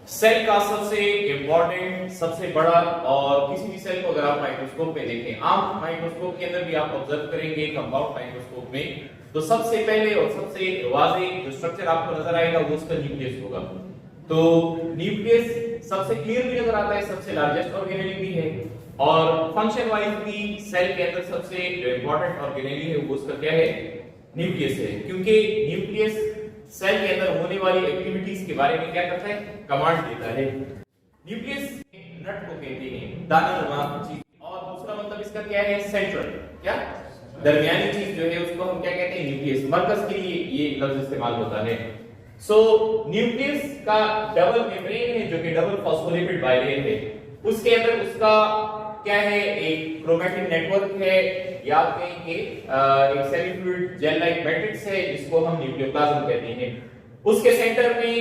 Cell का सबसे important, सबसे बड़ा, और किसी भी सेल को अगर आप माइक्रोस्कोप पे देखें, आम माइक्रोस्कोप के अंदर भी आप ऑब्जर्व करेंगे, कंपाउंड माइक्रोस्कोप में, तो सबसे पहले और सबसे वाज़ेह जो स्ट्रक्चर आपको नजर आएगा वो उसका न्यूक्लियस होगा। तो न्यूक्लियस सबसे क्लियर भी नजर आता है, सबसे लार्जेस्ट ऑर्गेनेल भी है, और फंक्शन वाइज भी सेल के अंदर सबसे जो इंपॉर्टेंट ऑर्गेनेल है वो उसका क्या है, न्यूक्लियस है, क्योंकि न्यूक्लियस सेल के अंदर होने वाली एक्टिविटीज के बारे में क्या करता है, कमांड देता है। न्यूक्लियस नट को कहते हैं, दानानुमा चीज, और दूसरा मतलब इसका क्या है, सेंट्रल, क्या दरमियानी चीज जो है उसको हम क्या कहते हैं, न्यूक्लियस। मरकज के लिए ये लफ्ज इस्तेमाल होता है। सो न्यूक्लियस का डबल मेम्ब्रेन है जो कि डबल फॉस्फोलिपिड बाइलेयर है, उसके अंदर उसका क्या है, एक क्रोमैटिन नेटवर्क है, या आप कहेंगे एक semi fluid gel like matrix है जिसको हम न्यूक्लियोप्लाज्म कहते हैं। उसके सेंटर में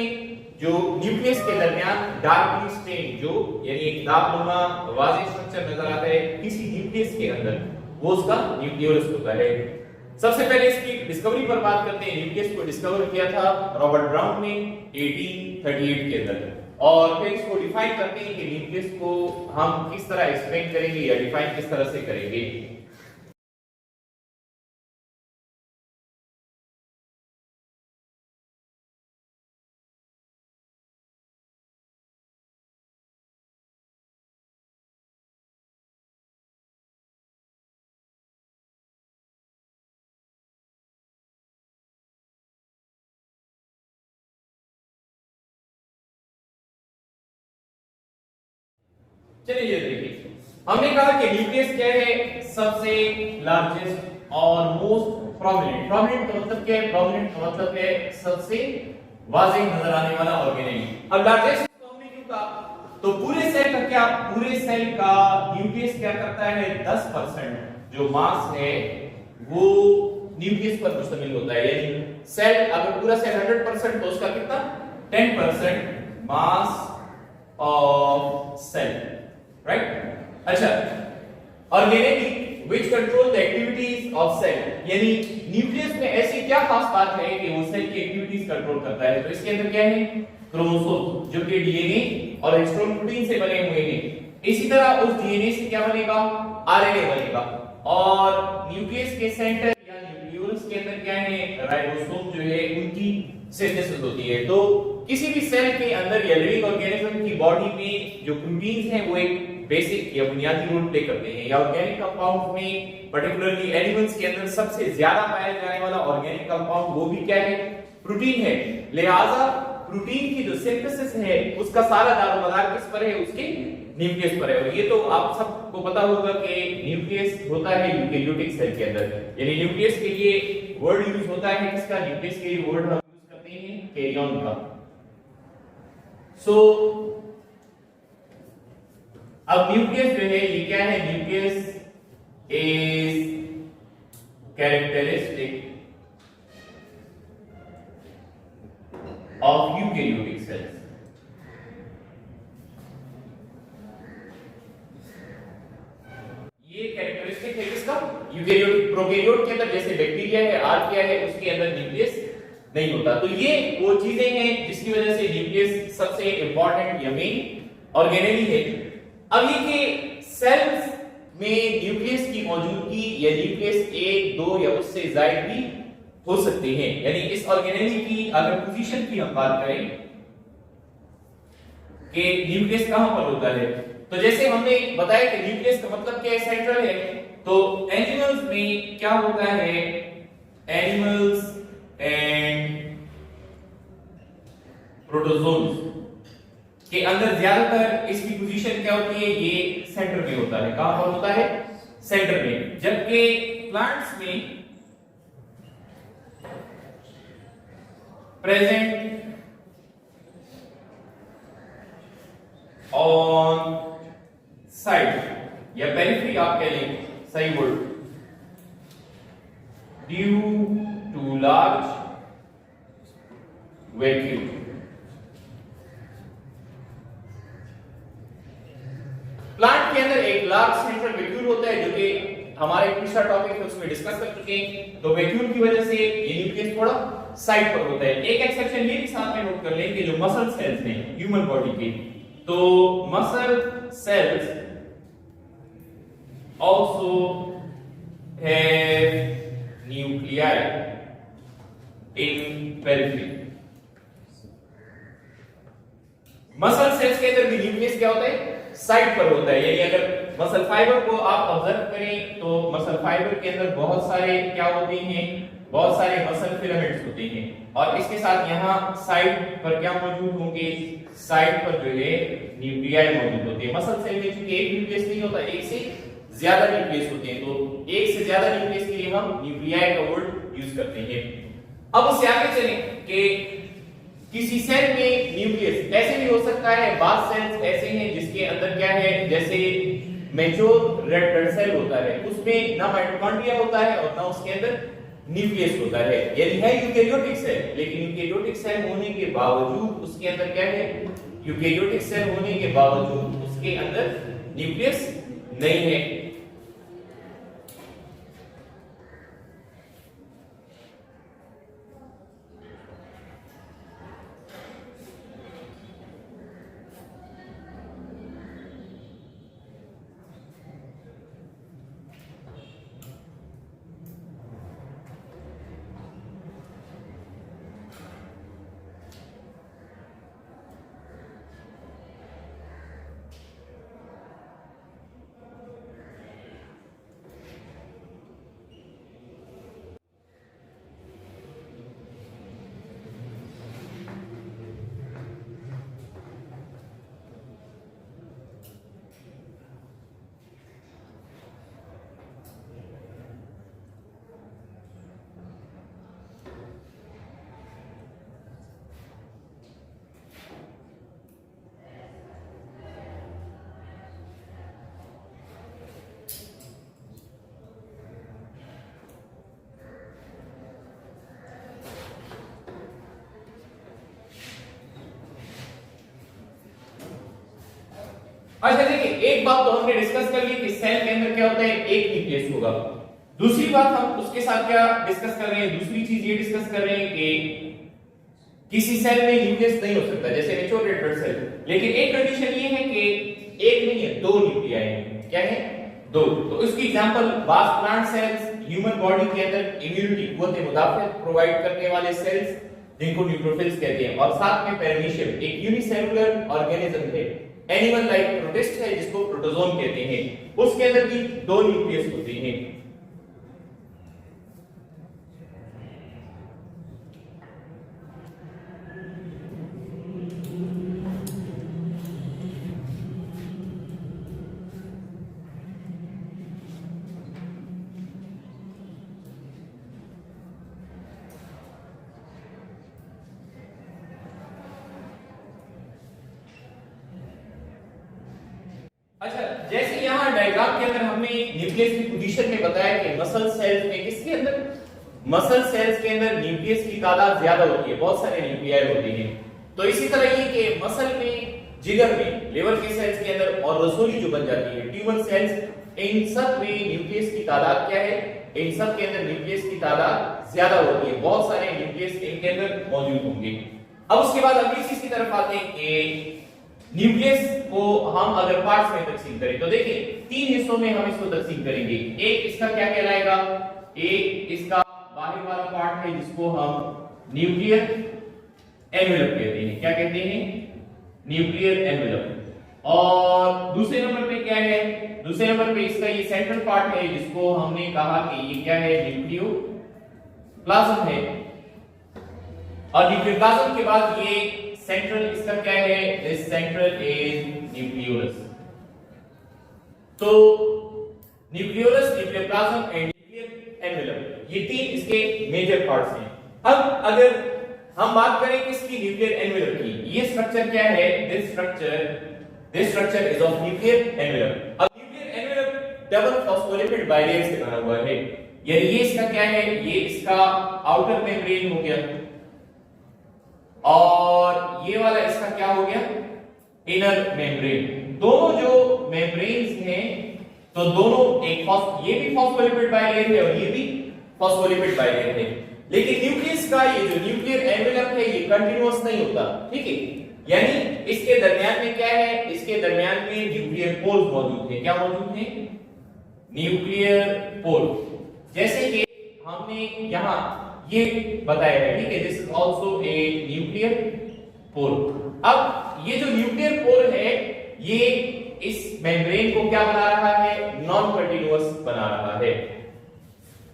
जो न्यूक्लियस के दरमियान डार्कली स्टेन, जो यानी एक दाबनुमा वाज़ेह स्ट्रक्चर नजर आता है किसी न्यूक्लियस के अंदर, वो उसका न्यूक्लियोलस होता है। सबसे पहले इसकी डिस्कवरी पर बात करते हैं। न्यूक्लियस को डिस्कवर किया था रॉबर्ट ब्राउन ने 1838 के अंदर, और फिर इसको डिफाइन करते हैं कि न्यूक्लियस को हम किस तरह एक्सप्लेन करेंगे या डिफाइन किस तरह से करेंगे। चलिए ये देखिए, हमने कहा कि न्यूक्लियस क्या है, सबसे लार्जेस्ट और मोस्ट प्रोमिनेंट। प्रोमिनेंट का मतलब क्या है, प्रोमिनेंट का मतलब है सबसे वाज़ेह नजर आने वाला ऑर्गेनेल। अब लार्जेस्ट को हमने क्यों कहा, तो पूरे सेल का क्या, पूरे सेल का न्यूक्लियस क्या करता है, 10% जो मास है वो न्यूक्लियस पर मुश्तमिल होता है। यानी सेल अगर पूरा सेल 100% तो उसका कितना, 10% मास ऑफ सेल, राइट। अच्छा, organelle which control the activities of cell, यानी न्यूक्लियस में ऐसी क्या खास बात है कि वो सेल की एक्टिविटीज कंट्रोल करता है। तो इसके अंदर क्या है, क्रोमोसोम जो कि डीएनए और एक्सट्रोन प्रोटीन से बने हुए हैं। इसी तरह उस डीएनए से क्या बनेगा, आरएनए बनेगा, और न्यूक्लियस के सेंटर या न्यूक्लियोलस के अंदर क्या है, राइबोसोम जो है उनकी सिंथेसिस होती है। तो किसी भी सेल के अंदर या लिविंग ऑर्गेनिज्म की बॉडी में जो प्रोटीन्स हैं वो एक बेसिक या बुनियादी रोल प्ले करते हैं। या ऑर्गेनिक कंपाउंड में पर्टिकुलरली एनिमल्स के अंदर सबसे ज्यादा पाया जाने वाला ऑर्गेनिक कंपाउंड वो भी क्या है, प्रोटीन है। लिहाजा प्रोटीन की जो सिंथेसिस है उसका सारा दारोमदार किस पर है, उसके न्यूक्लियस पर है। और ये तो आप सबको पता होगा कि न्यूक्लियस होता है यूकेरियोटिक सेल के अंदर, यानी न्यूक्लियस के लिए वर्ड यूज होता है किसका, न्यूक्लियस के लिए वर्ड हम यूज करते हैं कैरियन का। सो अब न्यूक्लियस जो है ये क्या है, nucleus is characteristic of eukaryotic sales. ये कैरेक्टरिस्टिक है किसका, यूकेरियोटिक। प्रोकैरियोट के अंदर जैसे बैक्टीरिया है, आर्किया है, उसके अंदर न्यूक्लियस नहीं होता। तो ये वो चीजें हैं जिसकी वजह से न्यूक्लियस सबसे इंपॉर्टेंट या मेन ऑर्गेनेल है। अब ये कि सेल्स में न्यूक्लियस की मौजूदगी या न्यूक्लियस 1, 2 या उससे ज्यादा भी हो सकते हैं। यानी इस ऑर्गेनेल की अगर पोजीशन की हम बात करें कि न्यूक्लियस कहां पर होता है, तो जैसे हमने बताया कि न्यूक्लियस का मतलब क्या है, सेंट्रल है। तो एनिमल्स में क्या होता है, एनिमल्स एंड प्रोटोजोन्स के अंदर ज्यादातर इसकी पोजीशन क्या होती है, ये सेंटर में होता है। कहां पर होता है, सेंटर में। जबकि प्लांट्स में प्रेजेंट ऑन साइड या पेरिफेरी आप कह लें, सही word, due to large vacuum. Plant के अंदर एक लार्ज सेंट्रल वैक्यूल होता है जो कि हमारा एक दूसरा टॉपिक है उसमें डिस्कस कर चुके हैं। तो वैक्यूम की वजह से ये न्यूक्लियस थोड़ा साइड पर होता है। एक एक्सेप्शन ये भी साथ में नोट कर लें कि जो मसल सेल्स हैं ह्यूमन बॉडी के, तो muscle cells also have nuclei in periphery। Muscle cells के अंदर भी न्यूक्लियस क्या होता है, साइड पर होता है। यानी अगर मसल फाइबर को आप ऑब्जर्व करें तो मसल फाइबर के अंदर बहुत सारे क्या होते हैं, बहुत सारे मसल फिलामेंट्स होते हैं, और इसके साथ यहाँ साइड पर क्या मौजूद होंगे, साइड पर जो है न्यूक्लियाई मौजूद होते हैं। मसल सेल में चूंकि एक न्यूक्लियस नहीं होता, एक से ज्यादा न्यूक्लियस होते हैं, तो एक से ज्यादा न्यूक्लियस के लिए हम न्यूक्लियाई का वर्ड यूज करते हैं। अब उससे आगे चलें कि किसी सेल में न्यूक्लियस ऐसे भी हो सकता है, बाद सेल्स ऐसे हैं जिसके अंदर क्या है, जैसे मैच्योर रेड ब्लड सेल होता है, उसमें ना माइटोकॉन्ड्रिया होता है और ना उसके अंदर न्यूक्लियस होता है। यानी है यूकेरियोटिक सेल, लेकिन यूकेरियोटिक सेल होने के बावजूद उसके अंदर क्या है, यूकेरियोटिक सेल होने के बावजूद उसके अंदर न्यूक्लियस नहीं है। अच्छा देखिए, एक बात तो हमने डिस्कस कर ली कि सेल के अंदर क्या होता है, एक न्यूक्लियस होगा। दूसरी बात हम उसके साथ क्या डिस्कस कर रहे हैं, दूसरी चीज ये डिस्कस कर रहे हैं कि किसी सेल में न्यूक्लियस नहीं हो सकता, जैसे मैच्योर रेड ब्लड सेल, लेकिन एक कंडीशन ये है कि एक नहीं है, दो न्यूक्लियाई हैं। क्या है, दो। तो इसकी example vast plant cells, human body के अंदर इम्यूनिटी कुव्वत मुदाफियत प्रोवाइड करने वाले सेल्स जिनको न्यूट्रोफिल्स कहते हैं, और साथ में पैरामीशियम एक यूनिसेलुलर ऑर्गेनिज्म है, एनिमल लाइक प्रोटिस्ट है जिसको प्रोटोजोन कहते हैं, उसके अंदर भी दो न्यूक्लियस होते हैं। अच्छा, जैसे यहाँ डायग्राम के अंदर हमने न्यूक्लियस की पोजीशन में बताया कि मसल सेल्स में, किसके अंदर, मसल सेल्स के अंदर न्यूक्लियस की तादाद ज्यादा होती है, बहुत सारे न्यूक्लियाई होते हैं। तो इसी तरह ये कि मसल में, जिगर में, लिवर के सेल्स के अंदर और रसोली जो बन जाती है, ट्यूमर सेल्स, इन सब में न्यूक्लियस की तादाद क्या है, इन सब के अंदर न्यूक्लियस की तादाद ज्यादा होती है, बहुत सारे न्यूक्लियस इनके अंदर मौजूद होंगे। अब उसके बाद अगली चीज की तरफ आते हैं कि न्यूक्लियस को हम अगर पार्ट्स में तकसीम करें तो देखिए तीन हिस्सों में हम इसको तकसीम करेंगे। एक इसका क्या कहलाएगा, एक इसका बाहरी वाला पार्ट है जिसको हम न्यूक्लियर एनवेलप कहते हैं। क्या कहते हैं, न्यूक्लियर एनवेलप। और दूसरे नंबर पे क्या है, दूसरे नंबर पे इसका ये सेंट्रल पार्ट है जिसको हमने कहा कि ये क्या है, न्यूक्लियोप्लाज्म है। और न्यूक्लियोप्लाज्म के बाद ये सेंट्रल, इसका क्या है, दिस सेंट्रल इज न्यूक्लियोलस। तो nucleolus, nucleoplasm and nuclear envelope, ये तीन इसके मेजर पार्ट्स हैं। अब अगर हम बात करें कि इसकी न्यूक्लियर एनवेलप की, ये स्ट्रक्चर क्या है, this structure is of nuclear envelope. अब nuclear envelope double phospholipid bilayer से बना हुआ है, यानी ये इसका क्या है, ये इसका आउटर मेम्ब्रेन हो गया और ये वाला इसका क्या हो गया, इनर मेम्ब्रेन। दोनों जो मेम्ब्रेन्स हैं तो दोनों एक ये भी फॉस्फोलिपिड बाइलेयर है और ये भी फॉस्फोलिपिड बाइलेयर है। लेकिन न्यूक्लियस का ये जो न्यूक्लियर एनवेलप है ये कंटीन्यूअस नहीं होता, ठीक है, यानी इसके दरमियान में क्या है, इसके दरमियान में न्यूक्लियर पोल्स मौजूद है। क्या मौजूद है? Nuclear pole. जैसे कि हमने यहां ये बताया है, ठीक है, this is also a nuclear pole. अब ये जो न्यूक्लियर पोल है ये इस मेम्ब्रेन को क्या बना रहा है? नॉन कंटीन्यूअस बना रहा है।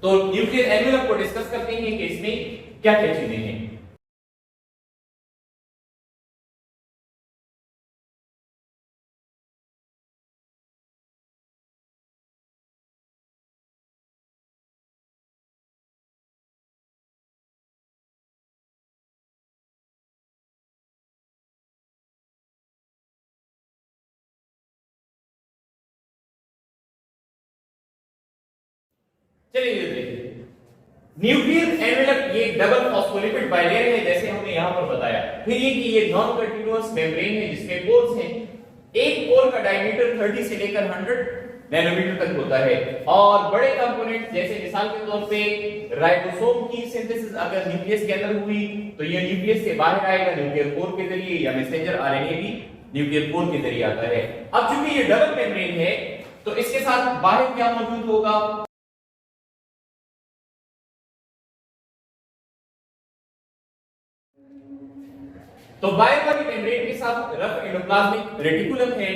तो न्यूक्लियर एनवेलप को डिस्कस करते हैं कि इसमें क्या क्या चीजें हैं। चलिए ये देखिए, न्यूक्लियर एनवेलप ये डबल फॉस्फोलिपिड बाइलेयर है जैसे हमने यहां पर बताया। फिर ये कि ये नॉन कंटीन्यूअस मेम्ब्रेन है जिसमें पोल्स हैं। एक पोल का डायमीटर 30 से लेकर 100 नैनोमीटर तक होता है और बड़े कंपोनेंट्स जैसे मिसाल के तौर पे राइबोसोम की सिंथेसिस अगर न्यूक्लियस के अंदर हुई तो ये न्यूक्लियस से बाहर आएगा न्यूक्लियर पोर के जरिए, या मैसेंजर आरएनए भी न्यूक्लियर पोर के जरिए आता है। अब चूंकि ये डबल मेम्ब्रेन है तो इसके साथ बाहर क्या मौजूद होगा? तो बाहर वाली मेम्ब्रेन के साथ रफ एंडोप्लाज्मिक रेटिकुलम है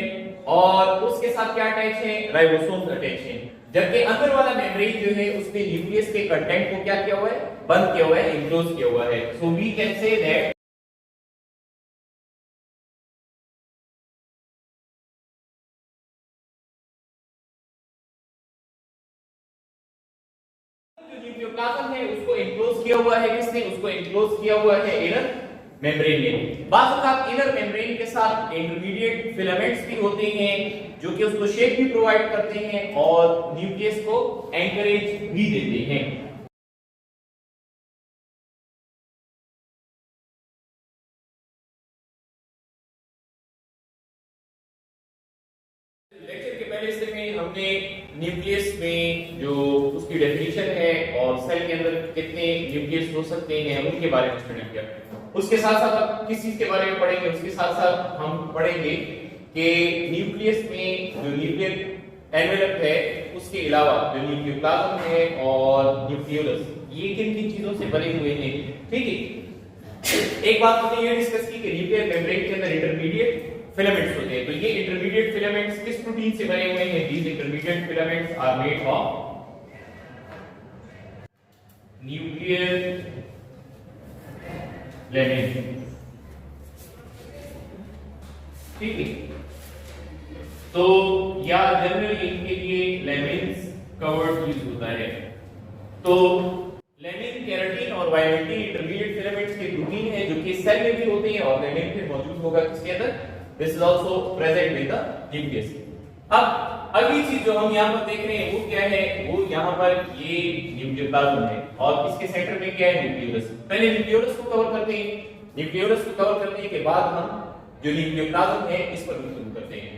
और उसके साथ क्या अटैच है? राइबोसोम्स अटैच हैं। जबकि अंदर वाला मेम्ब्रेन जो है उसमें न्यूक्लियस के कंटेंट को क्या किया हुआ है? बंद किया हुआ है, एनक्लोज किया हुआ है। So we can say that जो न्यूक्लियोप्लाज्म है उसको एनक्लोज किया हुआ है, किसने? उसको एनक्लोज किया हुआ है इनर मेम्ब्रेन में। बात साथ इनर मेम्ब्रेन के साथ इंटरमीडिएट फिलामेंट्स भी होते हैं जो कि उसको शेप भी प्रोवाइड करते हैं और न्यूक्लियस को एंकरेज भी देते हैं। लेक्चर के पहले हिस्से में हमने न्यूक्लियस में जो उसकी डेफिनेशन है और सेल के अंदर कितने न्यूक्लियस हो सकते हैं उनके बारे में स्टडी किया। उसके साथ साथ अब किस चीज के बारे में पढ़ेंगे? उसके साथ साथ हम पढ़ेंगे कि न्यूक्लियस में जो न्यूक्लियर एनवेलप है उसके अलावा जो न्यूक्लियोप्लाज्म है और न्यूक्लियोलस ये किन किन चीजों से बने हुए हैं, ठीक है। एक बात हमने ये डिस्कस की कि न्यूक्लियर मेम्ब्रेन के अंदर इंटरमीडिएट फिलामेंट्स होते हैं। तो ये इंटरमीडिएट फिलामेंट्स किस प्रोटीन से बने हुए हैं? These intermediate filaments are made of nuclear lamin, ठीक है। तो या जनरली इनके लिए लेमिन्स कवर्ड यूज होता है। तो लेमिन, केराटिन और वायमेंटिन इंटरमीडिएट फिलामेंट्स के प्रोटीन है जो कि सेल में भी होते हैं और लेमिन फिर मौजूद होगा किसके अंदर? This is also present with the nucleus. अब अगली चीज जो हम यहां पर देख रहे हैं वो क्या है? वो यहां पर ये न्यूक्लियोप्लाज्म है और इसके सेंटर में क्या है? न्यूक्लियोलस। पहले न्यूक्लियोलस को कवर करते हैं। न्यूक्लियोलस को कवर करने के बाद हम जो न्यूक्लियोप्लाज्म है इस पर शुरू करते हैं।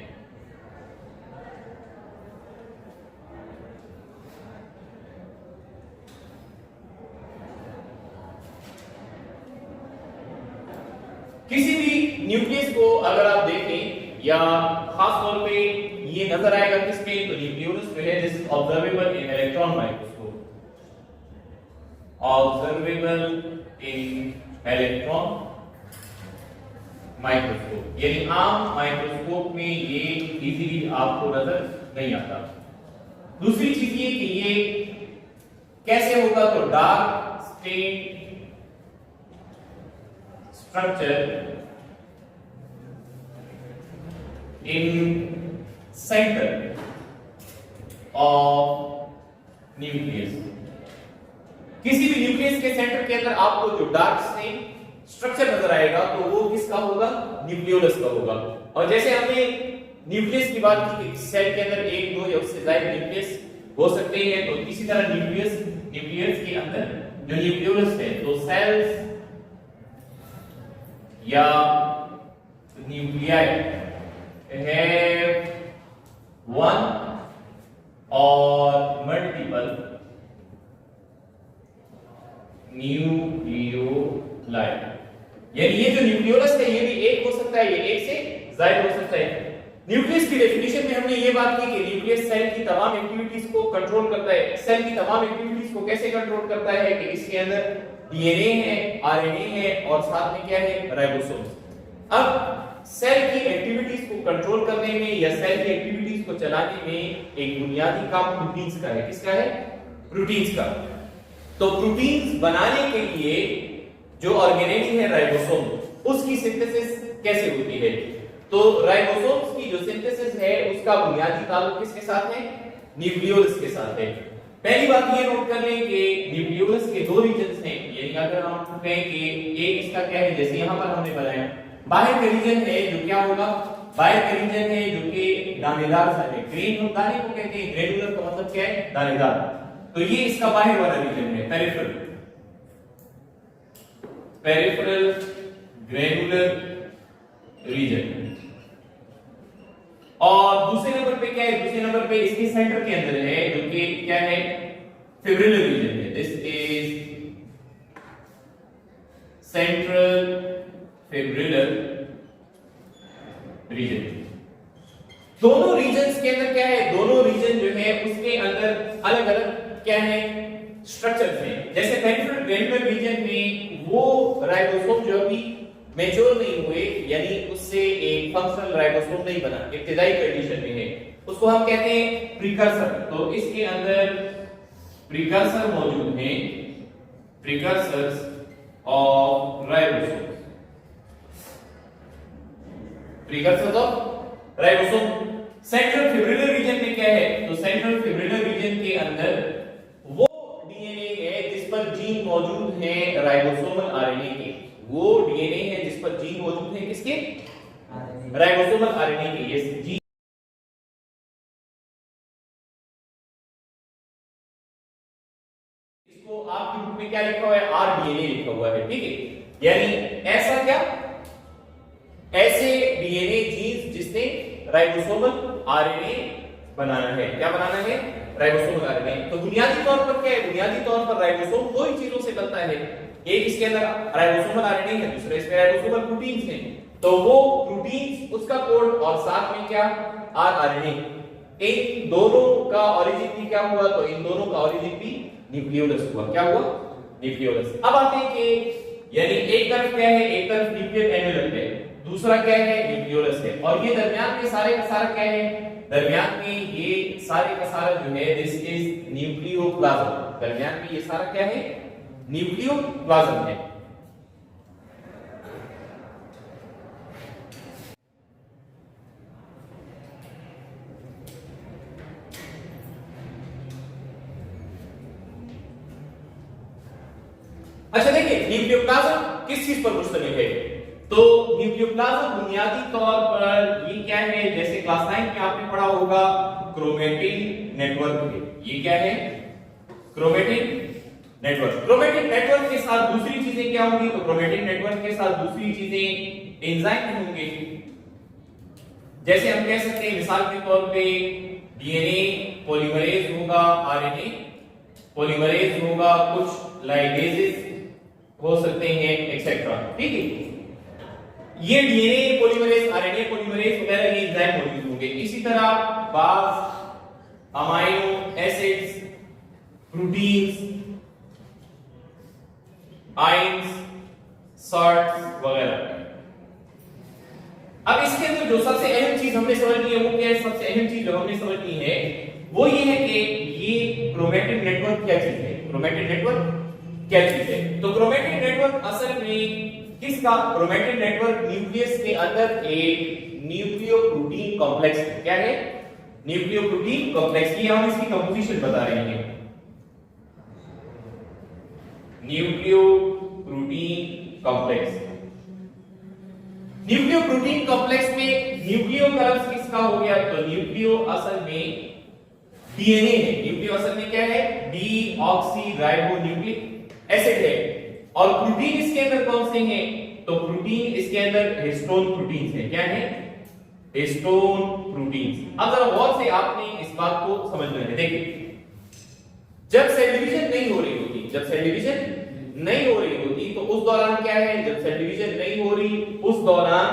किसी भी न्यूक्लियस को अगर आप देखें या खास तौर पे ये नजर आएगा किसमें? तो न्यूक्लियोलस जो है this is observable in electron microscope, observable in electron microscope, यानी आम माइक्रोस्कोप में ये इजीली आपको नजर नहीं आता। दूसरी चीज ये कि ये कैसे होगा? तो dark state structure in center of nucleus। किसी भी न्यूक्लियस के सेंटर के अंदर आपको जो डार्क स्टेट स्ट्रक्चर नजर आएगा तो वो किसका होगा? न्यूक्लियोलस का होगा। और जैसे हमने न्यूक्लियस की बात की कि सेल के अंदर एक, दो या उससे ज्यादा न्यूक्लियस हो सकते हैं, तो इसी तरह न्यूक्लियस के अंदर जो न्यूक्लियोलस है तो सेल्स या न्यूक्लियाई have one और मल्टीपल न्यूक्लियोलाई। यानी ये जो न्यूक्लियोलस है ये भी एक हो सकता है, ये एक से ज्यादा हो सकता है। न्यूक्लियस की डेफिनेशन में हमने ये बात की कि न्यूक्लियस सेल की तमाम एक्टिविटीज को कंट्रोल करता है। सेल की तमाम एक्टिविटीज को कैसे कंट्रोल करता है कि इसके अंदर डीएनए है, आरएनए है और साथ में क्या है, राइबोसोम्स। अब सेल की एक्टिविटीज को कंट्रोल करने में या सेल की एक्टिविटीज को चलाने में एक बुनियादी काम प्रोटीन्स का है। किसका है? प्रोटीन्स का। तो प्रोटीन्स बनाने के लिए जो ऑर्गेनेली है राइबोसोम, उसकी सिंथेसिस कैसे होती है? तो राइबोसोम्स की जो सिंथेसिस है उसका बुनियादी ताल्लुक किसके साथ है? न्यूक्लियोलस के साथ है। पहली बात ये नोट कर लें कि न्यूक्लियोलस के दो रीजन्स हैं। यानी अगर हम कहें कि एक इसका क्या है, जैसे यहां पर हमने बनाया बाहर का रीजन है जो क्या होगा, बाहर का रीजन है जो कि दानेदार सा है। ग्रेन दाने को कहते हैं, ग्रेनुलर का मतलब क्या है? दानेदार। तो ये इसका बाहर वाला रीजन है, पेरिफेरल ग्रेनुलर रीजन। और दूसरे नंबर पे क्या है? दूसरे नंबर पे इसके सेंटर के अंदर है जो कि क्या है? फिब्रिलर रीजन है। This is central fibrillar region. दोनों रीजन्स के अंदर क्या है? दोनों रीजन जो है उसके अंदर अलग अलग क्या है? स्ट्रक्चर्स हैं। जैसे पेरिफेरल ग्रेनुलर रीजन में वो राइबोसोम जो अभी मैच्योर नहीं हुए, यानी उससे एक फंक्शनल राइबोसोम नहीं बना, इब्तिदाई कंडीशन में है, उसको हम कहते हैं प्रीकर्सर। तो इसके अंदर प्रीकर्सर मौजूद हैं, precursors of ribosome, precursors of ribosome. Central fibrillar region में क्या है? तो सेंट्रल फिब्रिलर रीजन के अंदर वो डीएनए है जिस पर जीन मौजूद है राइबोसोमल आरएनए के। वो डीएनए है जिस पर जीन मौजूद है, किसके? राइबोसोमल आरएनए के। ये जीन इसको आपकी बुक में क्या लिखा हुआ है? आरडीएनए लिखा हुआ है, ठीक है। यानी ऐसा क्या? ऐसे डीएनए जीन्स जिसने राइबोसोमल आरएनए बनाना है। क्या बनाना है? Ribosomal RNA. तो बुनियादी तौर पर क्या है? बुनियादी तौर पर राइबोसोम दो ही चीजों से बनता है। एक इसके अंदर राइबोसोमल आरएनए है, दूसरा इसमें राइबोसोमल प्रोटीन्स हैं। तो वो प्रोटीन्स, उसका कोड और साथ में क्या? आरएनए। इन दोनों का ओरिजिन भी क्या हुआ? तो इन दोनों का ओरिजिन भी न्यूक्लियोलस हुआ। क्या हुआ? न्यूक्लियोलस। अब आते हैं कि यानी एक तरफ क्या है? एक तरफ न्यूक्लियर एन्वेलप है, दूसरा क्या है? न्यूक्लियोलस है। और ये दरमियान में सारे का सारा क्या है? दरमियान में ये सारे का सारा जो है दिस इज न्यूक्लियोप्लाज्म। दरमियान में ये सारा क्या है? न्यूक्लियोप्लाज्म है। अच्छा देखिए, न्यूक्लियोप्लाज्म किस चीज पर मुश्तमिल है? तो न्यूक्लियोप्लाज्म बुनियादी तौर पर ये क्या है? जैसे क्लास 9 में आपने पढ़ा होगा क्रोमेटिन नेटवर्क है। ये क्या है? Chromatin network. क्रोमेटिन नेटवर्क के साथ दूसरी चीजें क्या होंगी? तो क्रोमेटिन नेटवर्क के साथ दूसरी चीजें एंजाइम होंगे। जैसे हम कह सकते हैं मिसाल के तौर पे डीएनए पॉलीमरेज होगा, आरएनए पॉलीमरेज होगा, कुछ लाइगेजेस हो सकते हैं एक्सेट्रा, ठीक है। ये डीएनए पॉलीमरेज, आरएनए पॉलीमरेज वगैरह ये एंजाइम मौजूद होंगे। इसी तरह बाज amino acids, proteins, ions, salts वगैरह। अब इसके अंदर जो सबसे अहम चीज हमने समझनी है वो क्या है? सबसे अहम चीज जो हमने समझनी है वो ये है कि ये क्रोमेटिन नेटवर्क क्या चीज है? क्रोमेटिन नेटवर्क क्या चीज है? तो क्रोमेटिन नेटवर्क असल में किसका? क्रोमेटिन नेटवर्क न्यूक्लियस के अंदर एक न्यूक्लियोप्रोटीन कॉम्प्लेक्स है। क्या है? न्यूक्लियोप्रोटीन कॉम्प्लेक्स की हम इसकी कंपोजिशन बता रहे हैं। Nucleoprotein complex. न्यूक्लियोप्रोटीन कॉम्प्लेक्स में न्यूक्लियो का लफ्ज किसका हो गया? तो न्यूक्लियो असल में डीएनए है। न्यूक्लियो असल में क्या है? डीऑक्सीराइबोन्यूक्लिक एसिड है। और प्रोटीन इसके अंदर कौन से हैं? तो प्रोटीन इसके अंदर हिस्टोन प्रोटीन्स हैं। क्या है? Histone proteins. अब जरा गौर से आपने इस बात को समझना है। देखिए, जब सेल डिवीजन नहीं हो रही होती, जब सेल डिवीजन नहीं हो रही होती तो उस दौरान क्या है, जब सेल डिवीजन नहीं हो रही उस दौरान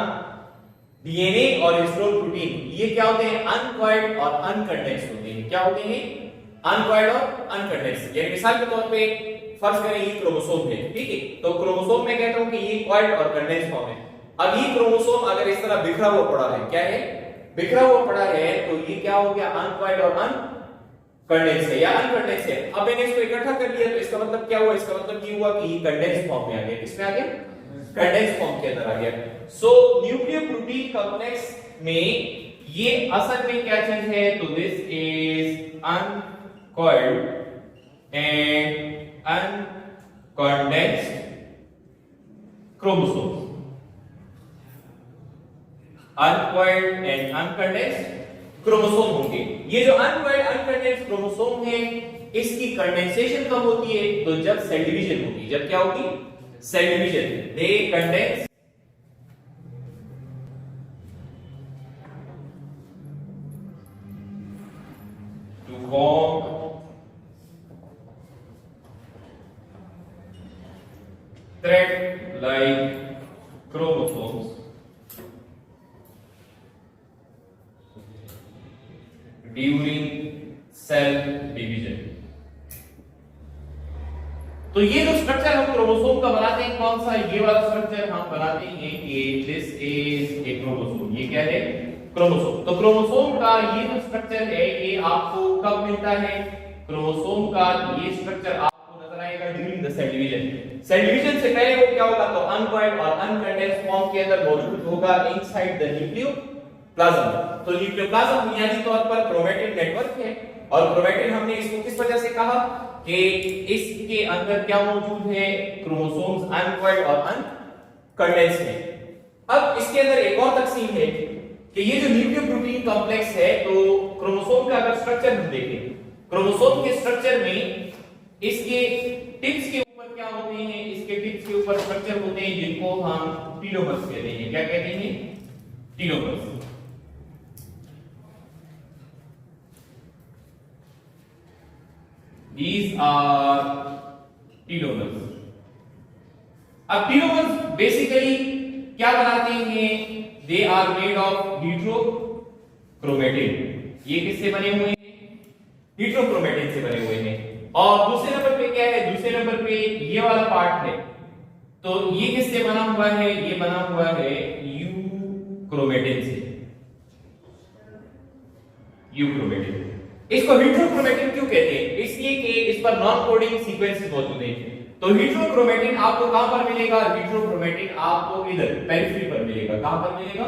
डीएनए और हिस्टोन प्रोटीन ये क्या होते हैं, अनकॉइल्ड और अनकंडेंस्ड होते हैं। क्या होते हैं, अनकॉइल्ड और अनकंडेंस्ड। यानी मिसाल के तौर पे फर्ज करें ये क्रोमोसोम है, ठीक है, तो क्रोमोसोम में कहता हूं कि ये कॉइल्ड और कंडेंस्ड फॉर्म है। अब ये क्रोमोसोम अगर इस तरह बिखरा हुआ पड़ा है, क्या है, बिखरा हुआ पड़ा है, तो ये क्या हो गया, अनकॉइल्ड और अनकंडेंस्ड है या अनकंडेंस्ड है। अब मैंने इसको इकट्ठा कर लिया तो इसका मतलब क्या हुआ, इसका मतलब ये हुआ कि ये कंडेंस्ड फॉर्म में आ गया। किसमें आ गया, कंडेंस्ड फॉर्म के अंदर आ गया। सो न्यूक्लियोप्रोटीन कॉम्प्लेक्स में ये असल में क्या चीज है, तो this is uncoiled and uncondensed chromosomes. Uncoiled and uncondensed chromosome होंगे। ये जो अनकॉइल्ड अनकंडेंस्ड क्रोमोसोम है इसकी कंडेंसेशन कब होती है, तो जब सेल डिवीजन होगी। जब क्या होगी, cell division, they condense to form thread like chromosomes during cell division। तो ये जो स्ट्रक्चर हम क्रोमोसोम का बनाते हैं, कौन सा, ये वाला स्ट्रक्चर हम बनाते हैं कि दिस इज ए क्रोमोसोम। ये क्या है, क्रोमोसोम। तो क्रोमोसोम का ये जो स्ट्रक्चर है ये आपको कब मिलता है, क्रोमोसोम का ये स्ट्रक्चर आपको नजर आएगा during the cell division. Cell division से पहले वो क्या होगा, तो अनकॉइल्ड और अनकंडेंस्ड फॉर्म के अंदर मौजूद होगा इनसाइड द न्यूक्लियोप्लाज्म। तो न्यूक्लियोप्लाज्म बुनियादी तौर पर क्रोमैटिन नेटवर्क है, और क्रोमैटिन हमने इसको किस वजह से कहा कि इसके अंदर क्या मौजूद है, क्रोमोसोम्स अनकॉइल्ड और अनकंडेंस्ड है। अब इसके अंदर एक और तकसीम है कि ये जो न्यूक्लियोप्रोटीन कॉम्प्लेक्स है, तो क्रोमोसोम का अगर स्ट्रक्चर हम देखें, क्रोमोसोम के स्ट्रक्चर में इसके टिप्स के ऊपर क्या होते हैं, इसके टिप्स के ऊपर स्ट्रक्चर होते हैं जिनको हम टीलोमर्स कहते हैं। क्या कहते हैं, टीलोमर्स। These are telomeres। अब टीलोमर्स बेसिकली क्या बनाते हैं, they are made of heterochromatin. ये किससे बने हुए हैं, हेट्रोक्रोमेटिन से बने हुए हैं। और दूसरे नंबर पे क्या है, दूसरे नंबर पे ये वाला पार्ट है, तो ये किससे बना हुआ है, ये बना हुआ है यूक्रोमेटिन से। यूक्रोमेटिन, इसको हेट्रोक्रोमेटिन क्यों कहते हैं, इसलिए कि इस पर नॉन कोडिंग सीक्वेंसेस मौजूद हैं। तो हेट्रोक्रोमेटिन आपको कहां पर मिलेगा, हेट्रोक्रोमेटिन आपको इधर पेरिफेरी पर मिलेगा। कहां पर मिलेगा,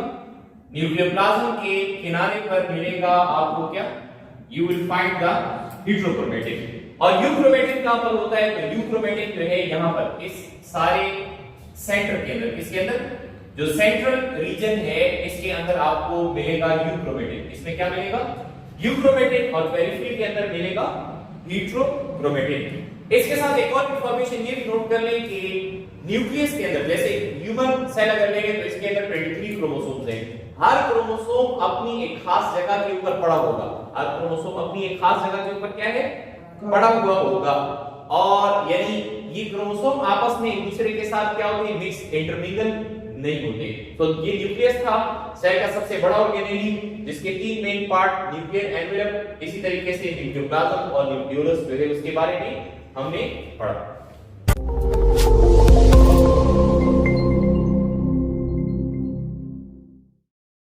न्यूक्लियोप्लाज्म के किनारे पर मिलेगा आपको। क्या, you will find the heterochromatin. और यूक्रोमेटिन कहां पर होता है, तो यूक्रोमेटिन जो है यहां पर इस सारे सेंटर के अंदर, इसके अंदर जो सेंट्रल रीजन है इसके अंदर आपको मिलेगा यूक्रोमेटिन। इसमें क्या मिलेगा, यूक्रोमेटिन, और पेरिफेरी के अंदर मिलेगा हेट्रोक्रोमेटिन। इसके साथ एक और इंफॉर्मेशन ये भी नोट कर लें कि न्यूक्लियस के अंदर, जैसे ह्यूमन सेल अगर लेंगे तो इसके अंदर 23 क्रोमोसोम्स हैं। हर क्रोमोसोम अपनी एक खास जगह के ऊपर पड़ा होगा। हर क्रोमोसोम अपनी एक खास जगह के ऊपर क्या है, पड़ा हुआ होगा। और यानी ये क्रोमोसोम आपस में एक दूसरे के साथ क्या होते हैं, मिक्स, इंटरमिंगल नहीं होते। तो ये न्यूक्लियस था सेल का सबसे बड़ा ऑर्गेनेली, जिसके 3 मेन पार्ट, न्यूक्लियर एनवेलप, इसी तरीके से न्यूक्लियोप्लाज्म और न्यूक्लियोलस जो है उसके बारे में हमने पढ़ा।